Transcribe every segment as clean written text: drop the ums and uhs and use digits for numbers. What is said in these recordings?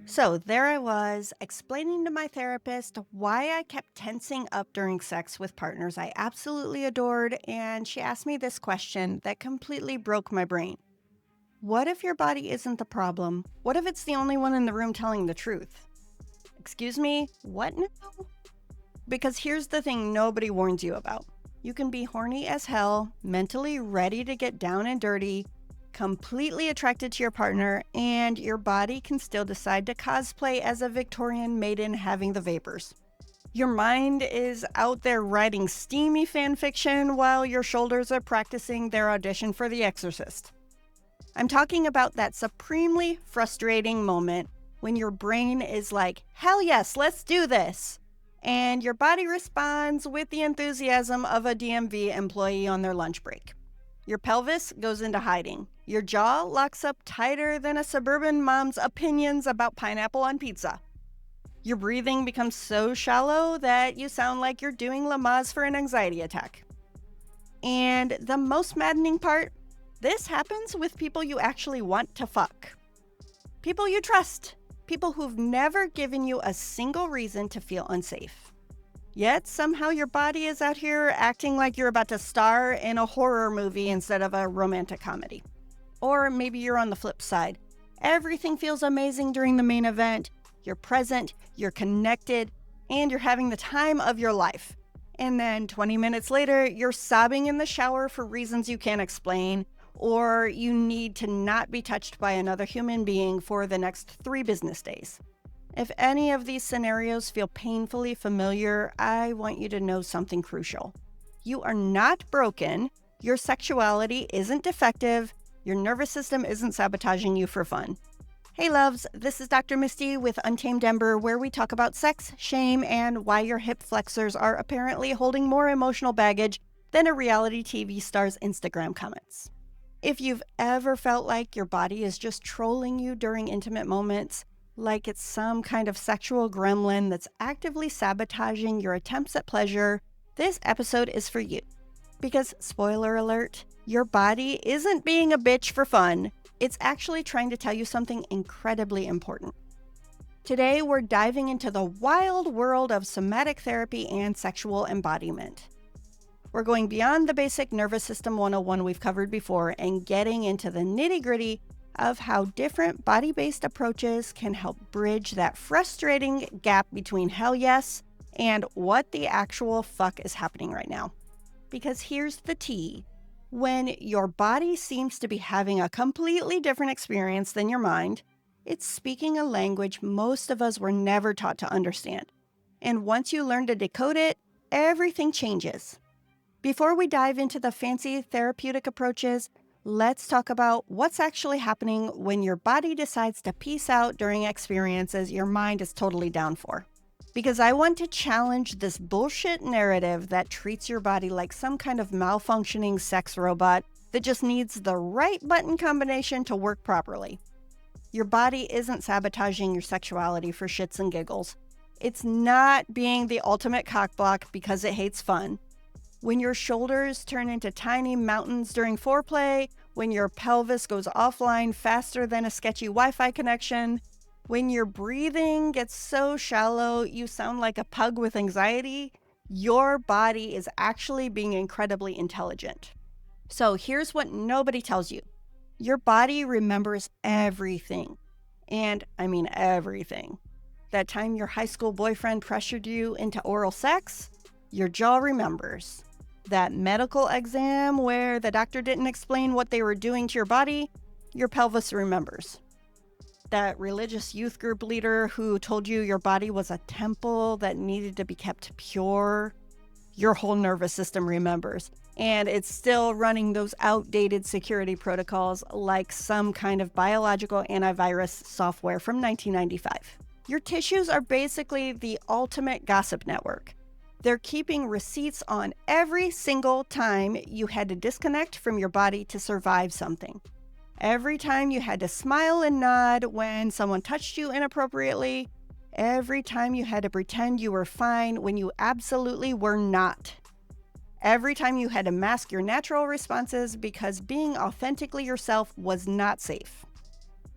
So there I was, explaining to my therapist why I kept tensing up during sex with partners I absolutely adored, and she asked me this question that completely broke my brain. What if your body isn't the problem? What if it's the only one in the room telling the truth? Excuse me, what now? Because here's the thing nobody warns you about. You can be horny as hell, mentally ready to get down and dirty, completely attracted to your partner, and your body can still decide to cosplay as a Victorian maiden having the vapors. Your mind is out there writing steamy fan fiction while your shoulders are practicing their audition for The Exorcist. I'm talking about that supremely frustrating moment when your brain is like, hell yes, let's do this. And your body responds with the enthusiasm of a DMV employee on their lunch break. Your pelvis goes into hiding. Your jaw locks up tighter than a suburban mom's opinions about pineapple on pizza. Your breathing becomes so shallow that you sound like you're doing Lamaze for an anxiety attack. And the most maddening part, this happens with people you actually want to fuck. People you trust. People who've never given you a single reason to feel unsafe. Yet somehow your body is out here acting like you're about to star in a horror movie instead of a romantic comedy. Or maybe you're on the flip side. Everything feels amazing during the main event. You're present, you're connected, and you're having the time of your life. And then 20 minutes later, you're sobbing in the shower for reasons you can't explain, or you need to not be touched by another human being for the next 3 business days. If any of these scenarios feel painfully familiar, I want you to know something crucial. You are not broken, your sexuality isn't defective, your nervous system isn't sabotaging you for fun. Hey loves, this is Dr. Misty with Untamed Ember, where we talk about sex, shame, and why your hip flexors are apparently holding more emotional baggage than a reality TV star's Instagram comments. If you've ever felt like your body is just trolling you during intimate moments, like it's some kind of sexual gremlin that's actively sabotaging your attempts at pleasure, this episode is for you. Because, spoiler alert, your body isn't being a bitch for fun. It's actually trying to tell you something incredibly important. Today, we're diving into the wild world of somatic therapy and sexual embodiment. We're going beyond the basic nervous system 101 we've covered before and getting into the nitty-gritty of how different body-based approaches can help bridge that frustrating gap between hell yes and what the actual fuck is happening right now. Because here's the tea. When your body seems to be having a completely different experience than your mind, it's speaking a language most of us were never taught to understand. And once you learn to decode it, everything changes. Before we dive into the fancy therapeutic approaches, let's talk about what's actually happening when your body decides to peace out during experiences your mind is totally down for. Because I want to challenge this bullshit narrative that treats your body like some kind of malfunctioning sex robot that just needs the right button combination to work properly. Your body isn't sabotaging your sexuality for shits and giggles. It's not being the ultimate cockblock because it hates fun. When your shoulders turn into tiny mountains during foreplay, when your pelvis goes offline faster than a sketchy Wi-Fi connection, when your breathing gets so shallow you sound like a pug with anxiety, your body is actually being incredibly intelligent. So here's what nobody tells you. Your body remembers everything. And I mean everything. That time your high school boyfriend pressured you into oral sex, your jaw remembers. That medical exam where the doctor didn't explain what they were doing to your body, your pelvis remembers. That religious youth group leader who told you your body was a temple that needed to be kept pure, your whole nervous system remembers. And it's still running those outdated security protocols like some kind of biological antivirus software from 1995. Your tissues are basically the ultimate gossip network. They're keeping receipts on every single time you had to disconnect from your body to survive something. Every time you had to smile and nod when someone touched you inappropriately. Every time you had to pretend you were fine when you absolutely were not. Every time you had to mask your natural responses because being authentically yourself was not safe.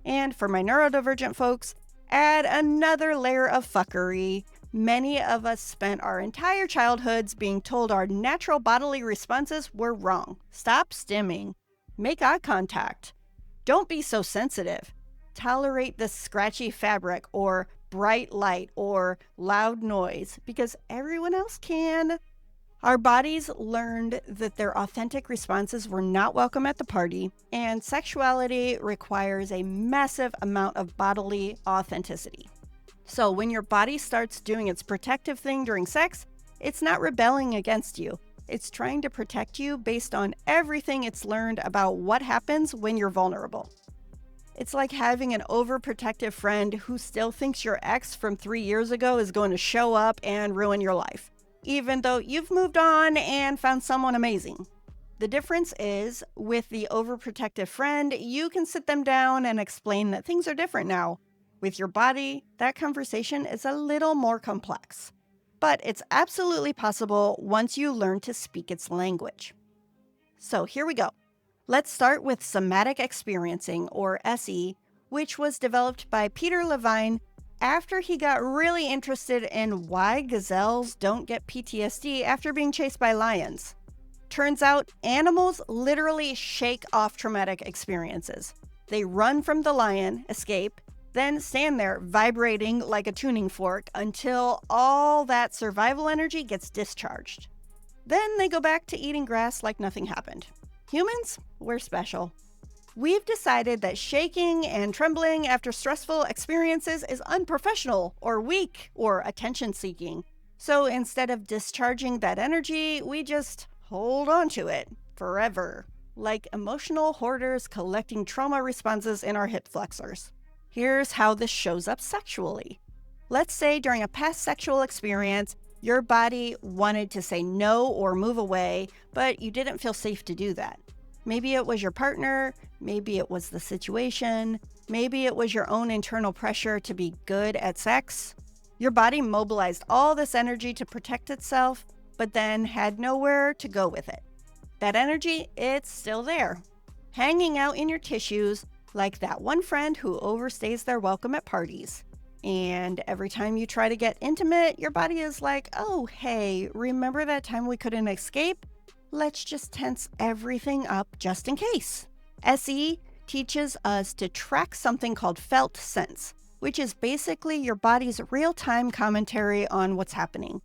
And for my neurodivergent folks, Add another layer of fuckery. Many of us spent our entire childhoods being told our natural bodily responses were wrong. Stop stimming. Make eye contact. Don't be so sensitive. Tolerate the scratchy fabric or bright light or loud noise because everyone else can. Our bodies learned that their authentic responses were not welcome at the party, and sexuality requires a massive amount of bodily authenticity. So when your body starts doing its protective thing during sex, it's not rebelling against you. It's trying to protect you based on everything it's learned about what happens when you're vulnerable. It's like having an overprotective friend who still thinks your ex from 3 years ago is going to show up and ruin your life, even though you've moved on and found someone amazing. The difference is, with the overprotective friend, you can sit them down and explain that things are different now. With your body, that conversation is a little more complex. But it's absolutely possible once you learn to speak its language. So here we go. Let's start with somatic experiencing, or SE, which was developed by Peter Levine after he got really interested in why gazelles don't get PTSD after being chased by lions. Turns out animals literally shake off traumatic experiences. They run from the lion, escape, then stand there vibrating like a tuning fork until all that survival energy gets discharged. Then they go back to eating grass like nothing happened. Humans, we're special. We've decided that shaking and trembling after stressful experiences is unprofessional or weak or attention-seeking. So instead of discharging that energy, we just hold on to it forever, like emotional hoarders collecting trauma responses in our hip flexors. Here's how this shows up sexually. Let's say during a past sexual experience, your body wanted to say no or move away, but you didn't feel safe to do that. Maybe it was your partner, maybe it was the situation, maybe it was your own internal pressure to be good at sex. Your body mobilized all this energy to protect itself, but then had nowhere to go with it. That energy, it's still there, hanging out in your tissues like that one friend who overstays their welcome at parties. And every time you try to get intimate, your body is like, oh, hey, remember that time we couldn't escape? Let's just tense everything up just in case. SE teaches us to track something called felt sense, which is basically your body's real-time commentary on what's happening.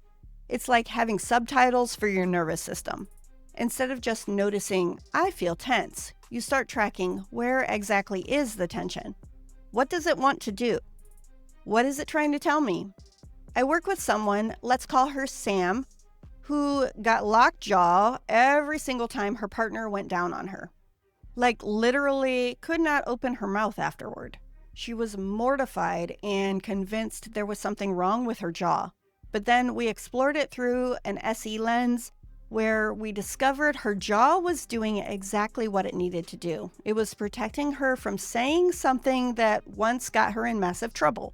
It's like having subtitles for your nervous system. Instead of just noticing, I feel tense, you start tracking where exactly is the tension. What does it want to do? What is it trying to tell me? I work with someone, let's call her Sam, who got locked jaw every single time her partner went down on her. Like literally could not open her mouth afterward. She was mortified and convinced there was something wrong with her jaw. But then we explored it through an SE lens where we discovered her jaw was doing exactly what it needed to do. It was protecting her from saying something that once got her in massive trouble.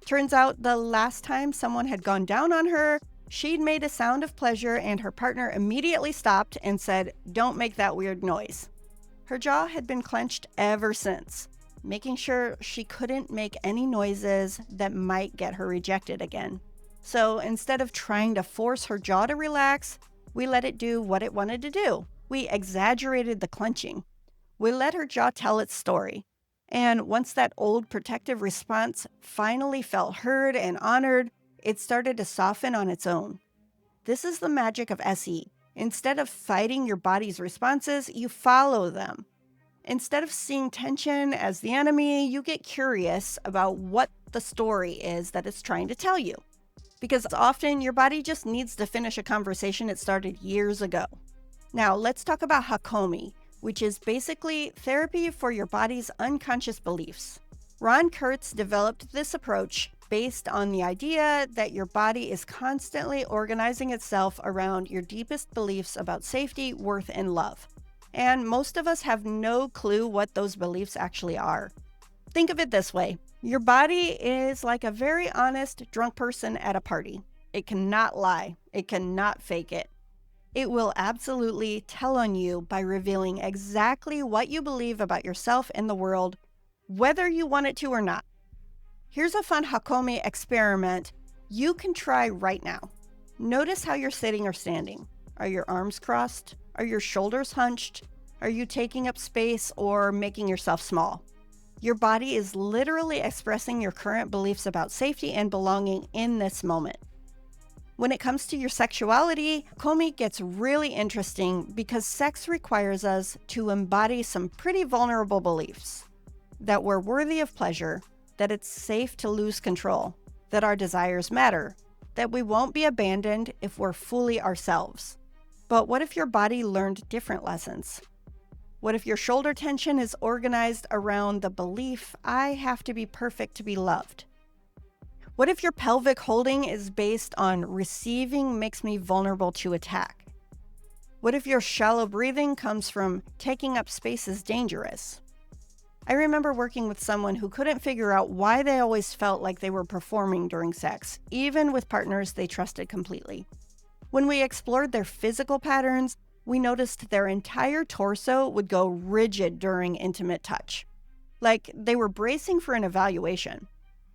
Turns out the last time someone had gone down on her, she'd made a sound of pleasure and her partner immediately stopped and said, "Don't make that weird noise." Her jaw had been clenched ever since, making sure she couldn't make any noises that might get her rejected again. So instead of trying to force her jaw to relax, we let it do what it wanted to do. We exaggerated the clenching. We let her jaw tell its story. And once that old protective response finally felt heard and honored, it started to soften on its own. This is the magic of SE. Instead of fighting your body's responses, you follow them. Instead of seeing tension as the enemy, you get curious about what the story is that it's trying to tell you. Because often your body just needs to finish a conversation it started years ago. Now, let's talk about Hakomi, which is basically therapy for your body's unconscious beliefs. Ron Kurtz developed this approach based on the idea that your body is constantly organizing itself around your deepest beliefs about safety, worth, and love. And most of us have no clue what those beliefs actually are. Think of it this way. Your body is like a very honest drunk person at a party. It cannot lie. It cannot fake it. It will absolutely tell on you by revealing exactly what you believe about yourself and the world, whether you want it to or not. Here's a fun Hakomi experiment you can try right now. Notice how you're sitting or standing. Are your arms crossed? Are your shoulders hunched? Are you taking up space or making yourself small? Your body is literally expressing your current beliefs about safety and belonging in this moment. When it comes to your sexuality, Hakomi gets really interesting because sex requires us to embody some pretty vulnerable beliefs. That we're worthy of pleasure, that it's safe to lose control, that our desires matter, that we won't be abandoned if we're fully ourselves. But what if your body learned different lessons? What if your shoulder tension is organized around the belief, I have to be perfect to be loved? What if your pelvic holding is based on receiving makes me vulnerable to attack? What if your shallow breathing comes from taking up space is dangerous? I remember working with someone who couldn't figure out why they always felt like they were performing during sex, even with partners they trusted completely. When we explored their physical patterns, we noticed their entire torso would go rigid during intimate touch, like they were bracing for an evaluation.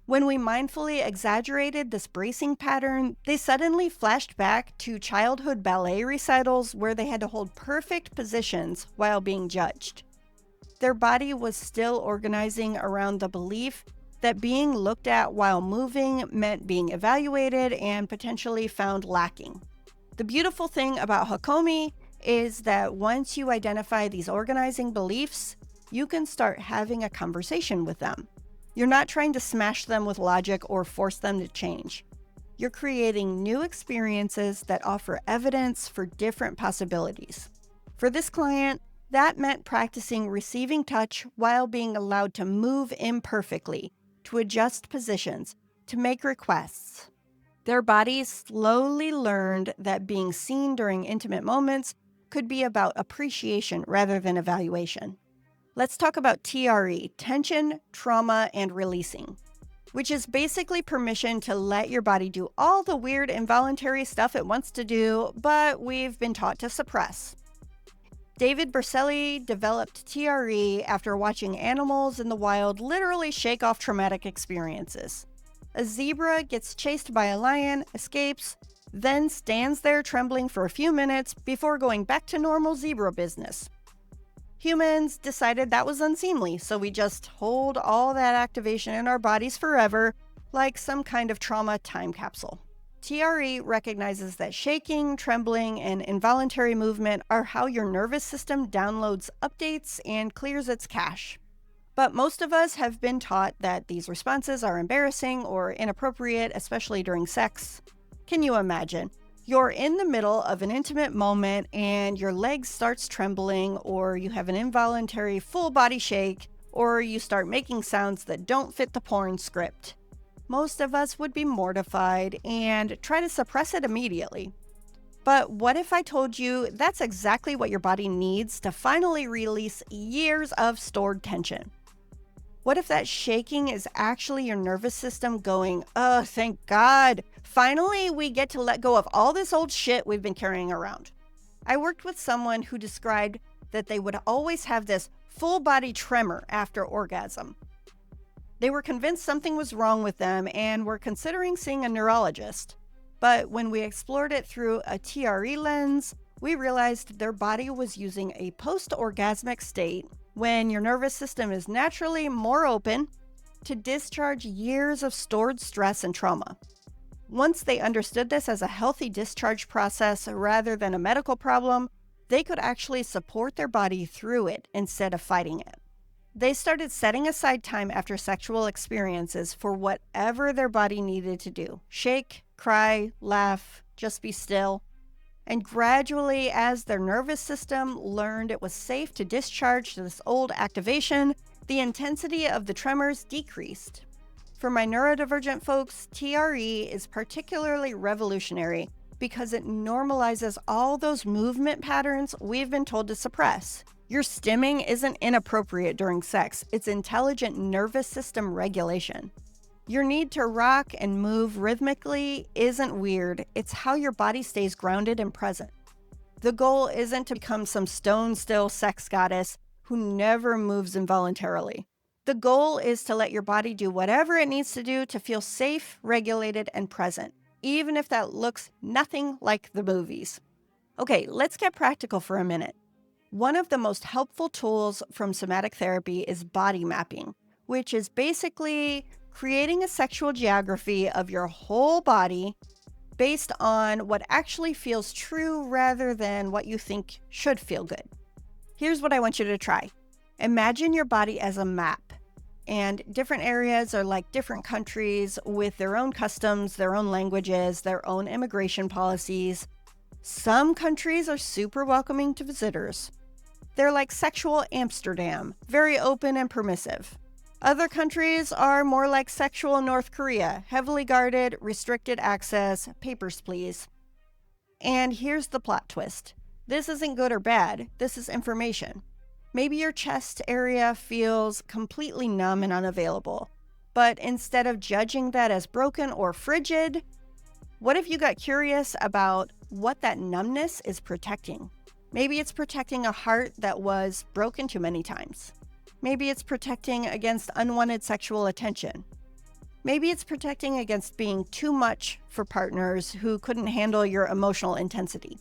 When we mindfully exaggerated this bracing pattern, they suddenly flashed back to childhood ballet recitals where they had to hold perfect positions while being judged. Their body was still organizing around the belief that being looked at while moving meant being evaluated and potentially found lacking. The beautiful thing about Hakomi is that once you identify these organizing beliefs, you can start having a conversation with them. You're not trying to smash them with logic or force them to change. You're creating new experiences that offer evidence for different possibilities. For this client, that meant practicing receiving touch while being allowed to move imperfectly, to adjust positions, to make requests. Their bodies slowly learned that being seen during intimate moments could be about appreciation rather than evaluation. Let's talk about TRE, tension, trauma, and releasing, which is basically permission to let your body do all the weird involuntary stuff it wants to do, but we've been taught to suppress. David Berceli developed TRE after watching animals in the wild literally shake off traumatic experiences. A zebra gets chased by a lion, escapes, then stands there trembling for a few minutes before going back to normal zebra business. Humans decided that was unseemly, so we just hold all that activation in our bodies forever, like some kind of trauma time capsule. TRE recognizes that shaking, trembling, and involuntary movement are how your nervous system downloads updates and clears its cache. But most of us have been taught that these responses are embarrassing or inappropriate, especially during sex. Can you imagine? You're in the middle of an intimate moment and your leg starts trembling, or you have an involuntary full body shake, or you start making sounds that don't fit the porn script. Most of us would be mortified and try to suppress it immediately. But what if I told you that's exactly what your body needs to finally release years of stored tension? What if that shaking is actually your nervous system going, oh, thank God, finally we get to let go of all this old shit we've been carrying around? I worked with someone who described that they would always have this full body tremor after orgasm. They were convinced something was wrong with them and were considering seeing a neurologist. But when we explored it through a TRE lens, we realized their body was using a post-orgasmic state when your nervous system is naturally more open to discharge years of stored stress and trauma. Once they understood this as a healthy discharge process rather than a medical problem, they could actually support their body through it instead of fighting it. They started setting aside time after sexual experiences for whatever their body needed to do. Shake, cry, laugh, just be still. And gradually, as their nervous system learned it was safe to discharge this old activation, the intensity of the tremors decreased. For my neurodivergent folks, TRE is particularly revolutionary because it normalizes all those movement patterns we've been told to suppress. Your stimming isn't inappropriate during sex, it's intelligent nervous system regulation. Your need to rock and move rhythmically isn't weird, it's how your body stays grounded and present. The goal isn't to become some stone-still sex goddess who never moves involuntarily. The goal is to let your body do whatever it needs to do to feel safe, regulated, and present, even if that looks nothing like the movies. Okay, let's get practical for a minute. One of the most helpful tools from somatic therapy is body mapping, which is basically creating a sexual geography of your whole body based on what actually feels true rather than what you think should feel good. Here's what I want you to try. Imagine your body as a map, and different areas are like different countries with their own customs, their own languages, their own immigration policies. Some countries are super welcoming to visitors. They're like sexual Amsterdam, very open and permissive. Other countries are more like sexual North Korea, heavily guarded, restricted access, papers please. And here's the plot twist. This isn't good or bad, this is information. Maybe your chest area feels completely numb and unavailable, but instead of judging that as broken or frigid, what if you got curious about what that numbness is protecting? Maybe it's protecting a heart that was broken too many times. Maybe it's protecting against unwanted sexual attention. Maybe it's protecting against being too much for partners who couldn't handle your emotional intensity.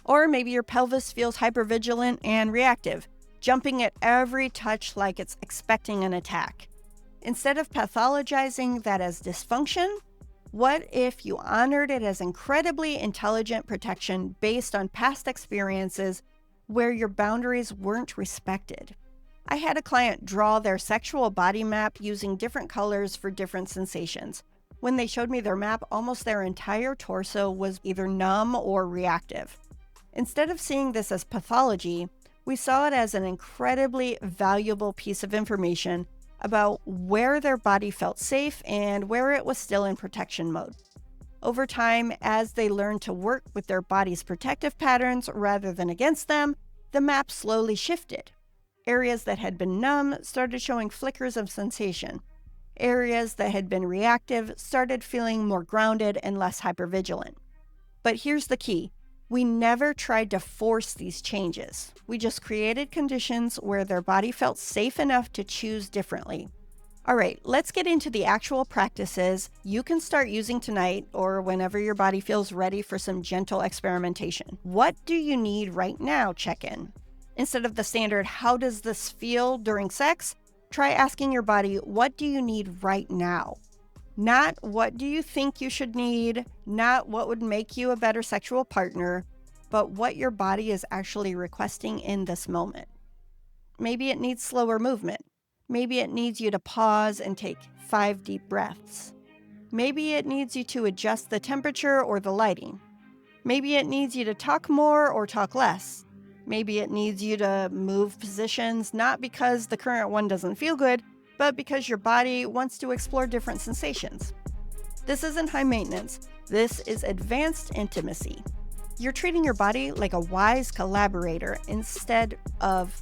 Or maybe your pelvis feels hypervigilant and reactive, jumping at every touch like it's expecting an attack. Instead of pathologizing that as dysfunction, what if you honored it as incredibly intelligent protection based on past experiences where your boundaries weren't respected? I had a client draw their sexual body map using different colors for different sensations. When they showed me their map, almost their entire torso was either numb or reactive. Instead of seeing this as pathology, we saw it as an incredibly valuable piece of information about where their body felt safe and where it was still in protection mode. Over time, as they learned to work with their body's protective patterns rather than against them, the map slowly shifted. Areas that had been numb started showing flickers of sensation. Areas that had been reactive started feeling more grounded and less hypervigilant. But here's the key. We never tried to force these changes. We just created conditions where their body felt safe enough to choose differently. All right, let's get into the actual practices you can start using tonight or whenever your body feels ready for some gentle experimentation. What do you need right now? Check-in. Instead of the standard, how does this feel during sex? Try asking your body, what do you need right now? Not what do you think you should need, not what would make you a better sexual partner, but what your body is actually requesting in this moment. Maybe it needs slower movement. Maybe it needs you to pause and take 5 deep breaths. Maybe it needs you to adjust the temperature or the lighting. Maybe it needs you to talk more or talk less. Maybe it needs you to move positions, not because the current one doesn't feel good, but because your body wants to explore different sensations. This isn't high maintenance. This is advanced intimacy. You're treating your body like a wise collaborator instead of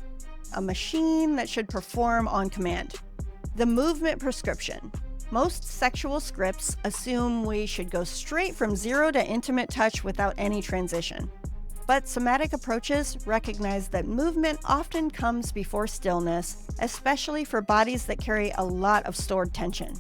a machine that should perform on command. The movement prescription. Most sexual scripts assume we should go straight from zero to intimate touch without any transition. But somatic approaches recognize that movement often comes before stillness, especially for bodies that carry a lot of stored tension.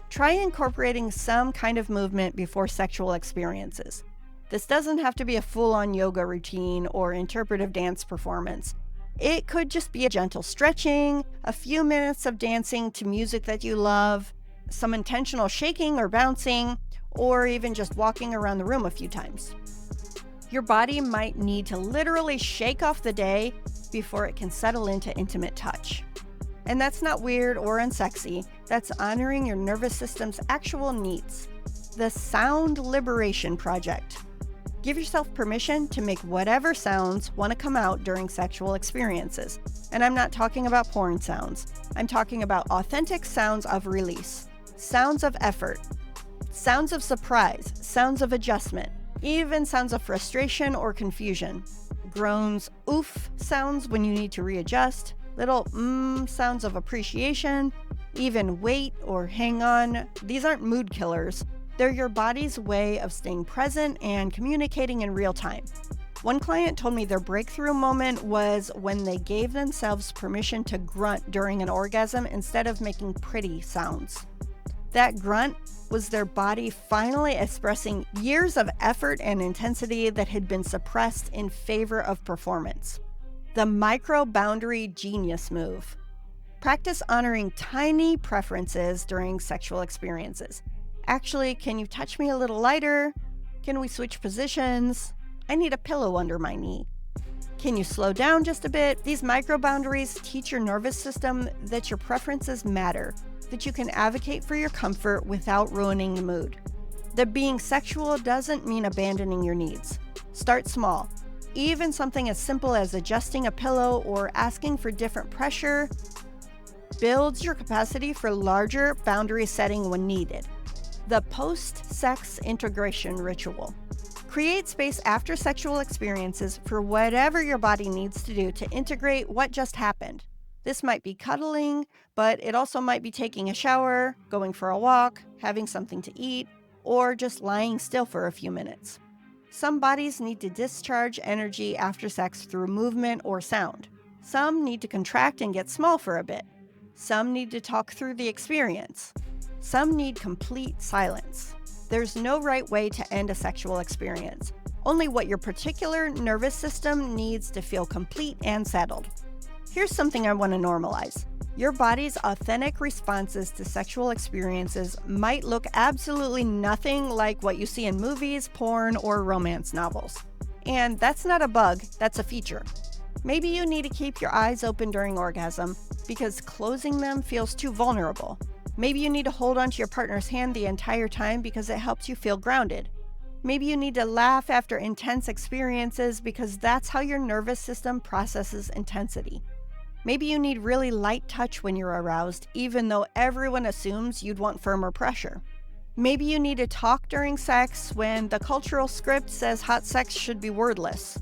Try incorporating some kind of movement before sexual experiences. This doesn't have to be a full-on yoga routine or interpretive dance performance. It could just be a gentle stretching, a few minutes of dancing to music that you love, some intentional shaking or bouncing, or even just walking around the room a few times. Your body might need to literally shake off the day before it can settle into intimate touch. And that's not weird or unsexy. That's honoring your nervous system's actual needs. The Sound Liberation Project. Give yourself permission to make whatever sounds want to come out during sexual experiences. And I'm not talking about porn sounds. I'm talking about authentic sounds of release, sounds of effort, sounds of surprise, sounds of adjustment, even sounds of frustration or confusion. Groans, oof sounds when you need to readjust, little sounds of appreciation, even wait or hang on. These aren't mood killers. They're your body's way of staying present and communicating in real time. One client told me their breakthrough moment was when they gave themselves permission to grunt during an orgasm instead of making pretty sounds. That grunt was their body finally expressing years of effort and intensity that had been suppressed in favor of performance. The micro-boundary genius move. Practice honoring tiny preferences during sexual experiences. Actually, can you touch me a little lighter? Can we switch positions? I need a pillow under my knee. Can you slow down just a bit? These micro-boundaries teach your nervous system that your preferences matter, that you can advocate for your comfort without ruining the mood. That being sexual doesn't mean abandoning your needs. Start small. Even something as simple as adjusting a pillow or asking for different pressure builds your capacity for larger boundary setting when needed. The post-sex integration ritual. Create space after sexual experiences for whatever your body needs to do to integrate what just happened. This might be cuddling, but it also might be taking a shower, going for a walk, having something to eat, or just lying still for a few minutes. Some bodies need to discharge energy after sex through movement or sound. Some need to contract and get small for a bit. Some need to talk through the experience. Some need complete silence. There's no right way to end a sexual experience, only what your particular nervous system needs to feel complete and settled. Here's something I want to normalize. Your body's authentic responses to sexual experiences might look absolutely nothing like what you see in movies, porn, or romance novels. And that's not a bug, that's a feature. Maybe you need to keep your eyes open during orgasm because closing them feels too vulnerable. Maybe you need to hold onto your partner's hand the entire time because it helps you feel grounded. Maybe you need to laugh after intense experiences because that's how your nervous system processes intensity. Maybe you need really light touch when you're aroused, even though everyone assumes you'd want firmer pressure. Maybe you need to talk during sex when the cultural script says hot sex should be wordless.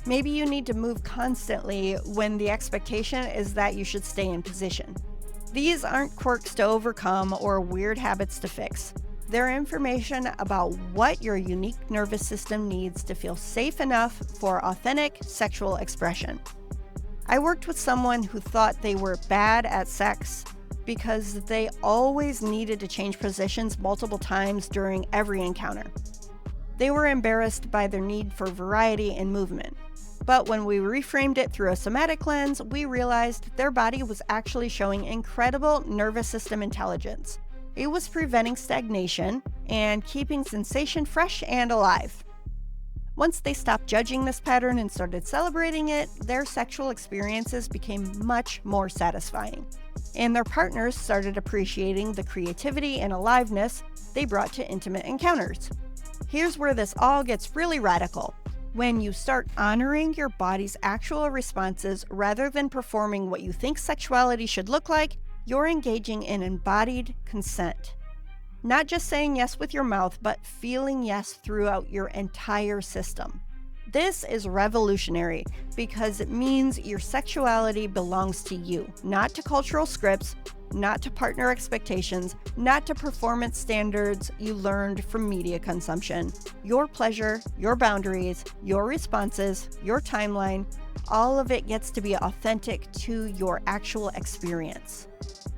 Maybe you need to move constantly when the expectation is that you should stay in position. These aren't quirks to overcome or weird habits to fix. They're information about what your unique nervous system needs to feel safe enough for authentic sexual expression. I worked with someone who thought they were bad at sex because they always needed to change positions multiple times during every encounter. They were embarrassed by their need for variety and movement. But when we reframed it through a somatic lens, we realized their body was actually showing incredible nervous system intelligence. It was preventing stagnation and keeping sensation fresh and alive. Once they stopped judging this pattern and started celebrating it, their sexual experiences became much more satisfying. And their partners started appreciating the creativity and aliveness they brought to intimate encounters. Here's where this all gets really radical. When you start honoring your body's actual responses rather than performing what you think sexuality should look like, you're engaging in embodied consent. Not just saying yes with your mouth, but feeling yes throughout your entire system. This is revolutionary because it means your sexuality belongs to you, not to cultural scripts, not to partner expectations, not to performance standards you learned from media consumption. Your pleasure, your boundaries, your responses, your timeline, all of it gets to be authentic to your actual experience.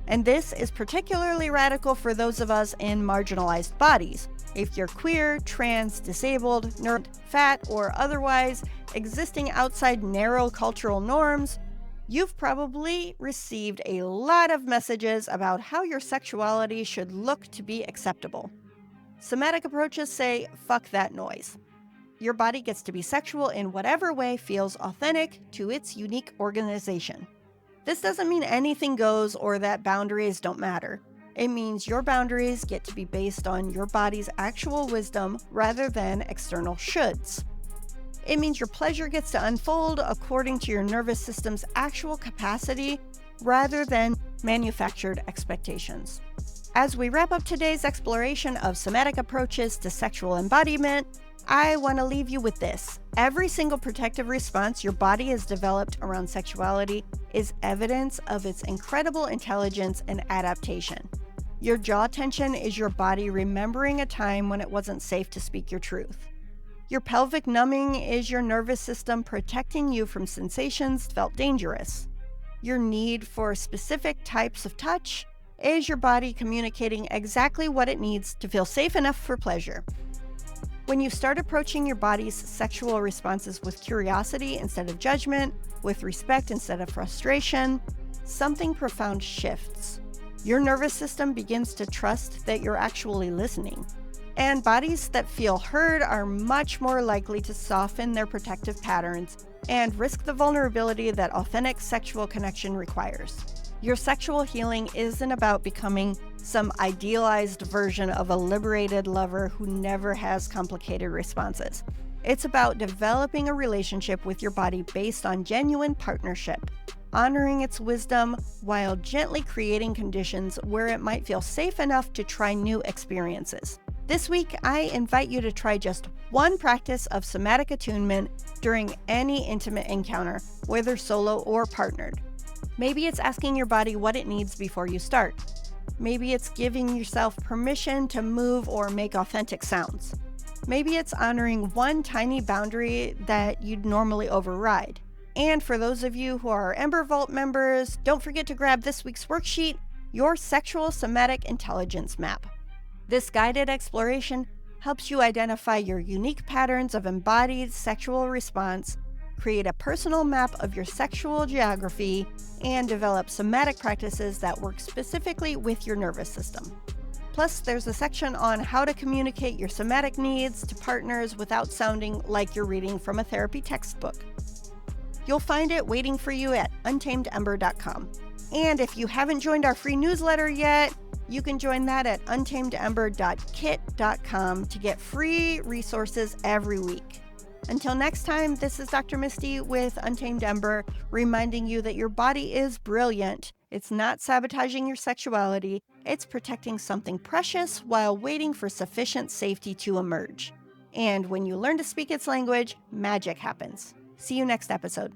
And this is particularly radical for those of us in marginalized bodies. If you're queer, trans, disabled, nerd, fat, or otherwise existing outside narrow cultural norms, you've probably received a lot of messages about how your sexuality should look to be acceptable. Somatic approaches say, fuck that noise. Your body gets to be sexual in whatever way feels authentic to its unique organization. This doesn't mean anything goes or that boundaries don't matter. It means your boundaries get to be based on your body's actual wisdom rather than external shoulds. It means your pleasure gets to unfold according to your nervous system's actual capacity rather than manufactured expectations. As we wrap up today's exploration of somatic approaches to sexual embodiment, I want to leave you with this. Every single protective response your body has developed around sexuality is evidence of its incredible intelligence and adaptation. Your jaw tension is your body remembering a time when it wasn't safe to speak your truth. Your pelvic numbing is your nervous system protecting you from sensations felt dangerous. Your need for specific types of touch is your body communicating exactly what it needs to feel safe enough for pleasure. When you start approaching your body's sexual responses with curiosity instead of judgment, with respect instead of frustration, something profound shifts. Your nervous system begins to trust that you're actually listening. And bodies that feel heard are much more likely to soften their protective patterns and risk the vulnerability that authentic sexual connection requires. Your sexual healing isn't about becoming some idealized version of a liberated lover who never has complicated responses. It's about developing a relationship with your body based on genuine partnership, honoring its wisdom while gently creating conditions where it might feel safe enough to try new experiences. This week, I invite you to try just one practice of somatic attunement during any intimate encounter, whether solo or partnered. Maybe it's asking your body what it needs before you start. Maybe it's giving yourself permission to move or make authentic sounds. Maybe it's honoring one tiny boundary that you'd normally override. And for those of you who are Ember Vault members, don't forget to grab this week's worksheet, your Sexual Somatic Intelligence Map. This guided exploration helps you identify your unique patterns of embodied sexual response, create a personal map of your sexual geography, and develop somatic practices that work specifically with your nervous system. Plus, there's a section on how to communicate your somatic needs to partners without sounding like you're reading from a therapy textbook. You'll find it waiting for you at untamedember.com. And if you haven't joined our free newsletter yet, you can join that at untamedember.kit.com to get free resources every week. Until next time, this is Dr. Misty with Untamed Ember, reminding you that your body is brilliant. It's not sabotaging your sexuality. It's protecting something precious while waiting for sufficient safety to emerge. And when you learn to speak its language, magic happens. See you next episode.